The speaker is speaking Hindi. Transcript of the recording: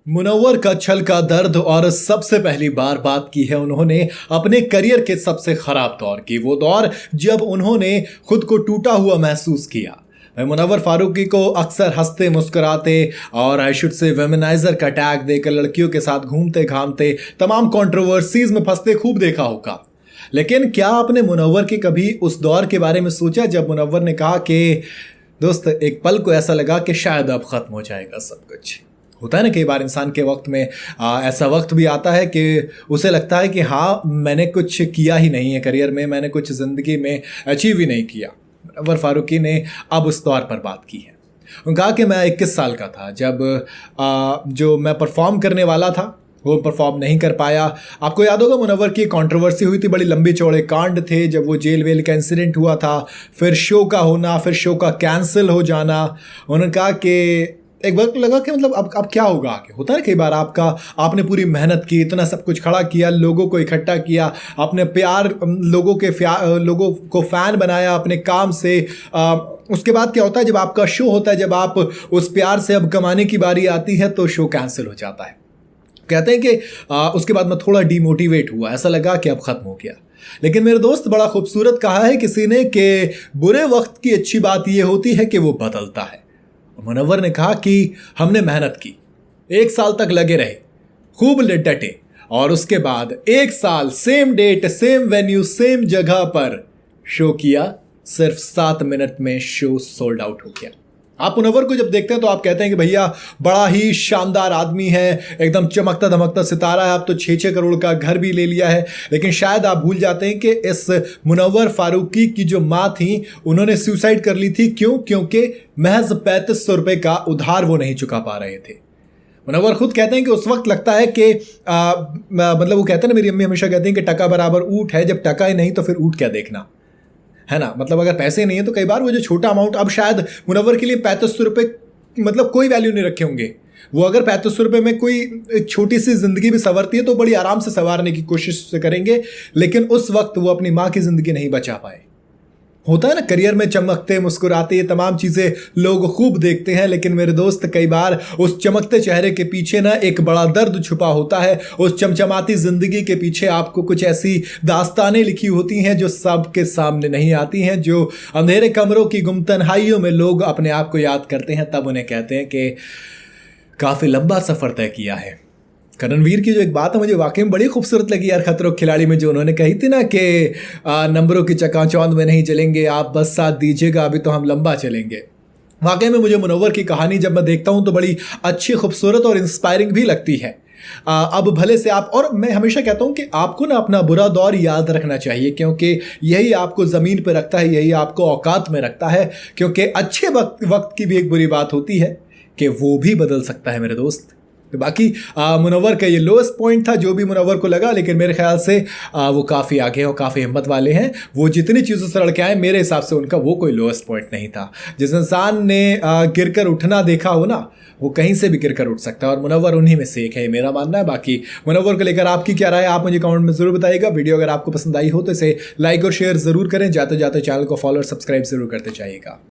मुनव्वर का छल का दर्द और सबसे पहली बार बात की है उन्होंने अपने करियर के सबसे खराब दौर की। वो दौर जब उन्होंने खुद को टूटा हुआ महसूस किया। मैं मुनव्वर फारूकी को अक्सर हंसते मुस्कुराते और आई शुड से वेमेनाइजर का टैग देकर लड़कियों के साथ घूमते घामते तमाम कंट्रोवर्सीज में फंसते खूब देखा होगा। लेकिन क्या आपने मुनव्वर के कभी उस दौर के बारे में सोचा जब मुनव्वर ने कहा कि दोस्त एक पल को ऐसा लगा कि शायद अब खत्म हो जाएगा सब कुछ। होता है ना कई बार इंसान के वक्त में ऐसा वक्त भी आता है कि उसे लगता है कि हाँ मैंने कुछ किया ही नहीं है करियर में, मैंने कुछ ज़िंदगी में अचीव ही नहीं किया। मुनव्वर फारूकी ने अब उस दौर पर बात की है। उन्होंने कहा कि मैं 21 साल का था जब जो मैं परफॉर्म करने वाला था वो परफॉर्म नहीं कर पाया। आपको याद होगा मुनव्वर की कंट्रोवर्सी हुई थी, बड़ी लंबी चौड़े कांड थे जब वो जेल वेल का इंसिडेंट हुआ था, फिर शो का होना, फिर शो का कैंसिल हो जाना। उन्होंने कहा कि एक वक्त लगा कि मतलब अब क्या होगा आगे। होता है कई बार आपने पूरी मेहनत की, इतना सब कुछ खड़ा किया, लोगों को इकट्ठा किया, अपने प्यार लोगों को फ़ैन बनाया अपने काम से। उसके बाद क्या होता है जब आपका शो होता है, जब आप उस प्यार से अब कमाने की बारी आती है तो शो कैंसिल हो जाता है। कहते हैं कि उसके बाद मैं थोड़ा डीमोटिवेट हुआ, ऐसा लगा कि अब ख़त्म हो गया। लेकिन मेरे दोस्त बड़ा खूबसूरत कहा है किसी ने कि बुरे वक्त की अच्छी बात यह होती है कि वो बदलता है। मुनव्वर ने कहा कि हमने मेहनत की, 1 साल तक लगे रहे, खूब डटे, और उसके बाद 1 साल same date same venue same जगह पर शो किया। सिर्फ 7 मिनट में शो सोल्ड आउट हो गया। आप मुनव्वर को जब देखते हैं तो आप कहते हैं कि भैया बड़ा ही शानदार आदमी है, एकदम चमकता धमकता सितारा है, अब तो 6-6 करोड़ का घर भी ले लिया है। लेकिन शायद आप भूल जाते हैं कि इस मुनव्वर फारूकी की जो माँ थी उन्होंने सुसाइड कर ली थी। क्यों? क्योंकि महज 3500 रुपये का उधार वो नहीं चुका पा रहे थे। मुनव्वर खुद कहते हैं कि उस वक्त लगता है कि मतलब वो कहते हैं ना, मेरी अम्मी हमेशा कहती हैं कि टका बराबर ऊँट है, जब टका ही नहीं तो फिर ऊँट क्या देखना, है ना। मतलब अगर पैसे नहीं है तो कई बार वो जो छोटा अमाउंट, अब शायद मुनव्वर के लिए 3500 रुपये मतलब कोई वैल्यू नहीं रखे होंगे। वो अगर 3500 रुपये में कोई एक छोटी सी ज़िंदगी भी संवरती है तो बड़ी आराम से संवारने की कोशिश करेंगे। लेकिन उस वक्त वो अपनी माँ की ज़िंदगी नहीं बचा पाए। होता है ना, करियर में चमकते मुस्कुराते ये तमाम चीज़ें लोग खूब देखते हैं, लेकिन मेरे दोस्त कई बार उस चमकते चेहरे के पीछे ना एक बड़ा दर्द छुपा होता है। उस चमचमाती ज़िंदगी के पीछे आपको कुछ ऐसी दास्तानें लिखी होती हैं जो सबके सामने नहीं आती हैं, जो अंधेरे कमरों की गुम तन्हाइयों में लोग अपने आप को याद करते हैं, तब उन्हें कहते हैं कि काफ़ी लंबा सफ़र तय किया है। करणवीर की जो एक बात है मुझे वाकई में बड़ी खूबसूरत लगी यार, खतरों के खिलाड़ी में जो उन्होंने कही थी ना कि नंबरों की चकाचौंध में नहीं चलेंगे, आप बस साथ दीजिएगा, अभी तो हम लंबा चलेंगे। वाकई में मुझे मुनव्वर की कहानी जब मैं देखता हूँ तो बड़ी अच्छी, खूबसूरत और इंस्पायरिंग भी लगती है। अब भले से आप, और मैं हमेशा कहता हूँ कि आपको ना अपना बुरा दौर याद रखना चाहिए, क्योंकि यही आपको ज़मीन पर रखता है, यही आपको औकात में रखता है। क्योंकि अच्छे वक्त की भी एक बुरी बात होती है कि वो भी बदल सकता है मेरे दोस्त। तो बाकी मुनव्वर का ये लोएस्ट पॉइंट था जो भी मुनव्वर को लगा, लेकिन मेरे ख्याल से वो काफ़ी आगे और काफ़ी हिम्मत वाले हैं। वो जितनी चीज़ों से लड़के आए मेरे हिसाब से उनका वो कोई लोएस्ट पॉइंट नहीं था। जिस इंसान ने गिरकर उठना देखा हो ना, वो कहीं से भी गिरकर उठ सकता है, और मुनव्वर उन्हीं में से एक है, मेरा मानना है। बाकी मुनव्वर को लेकर आपकी क्या राय है आप मुझे कमेंट में ज़रूर बताइएगा। वीडियो अगर आपको पसंद आई हो तो इसे लाइक और शेयर ज़रूर करें। जाते जाते चैनल को फॉलो और सब्सक्राइब ज़रूर करते जाइएगा।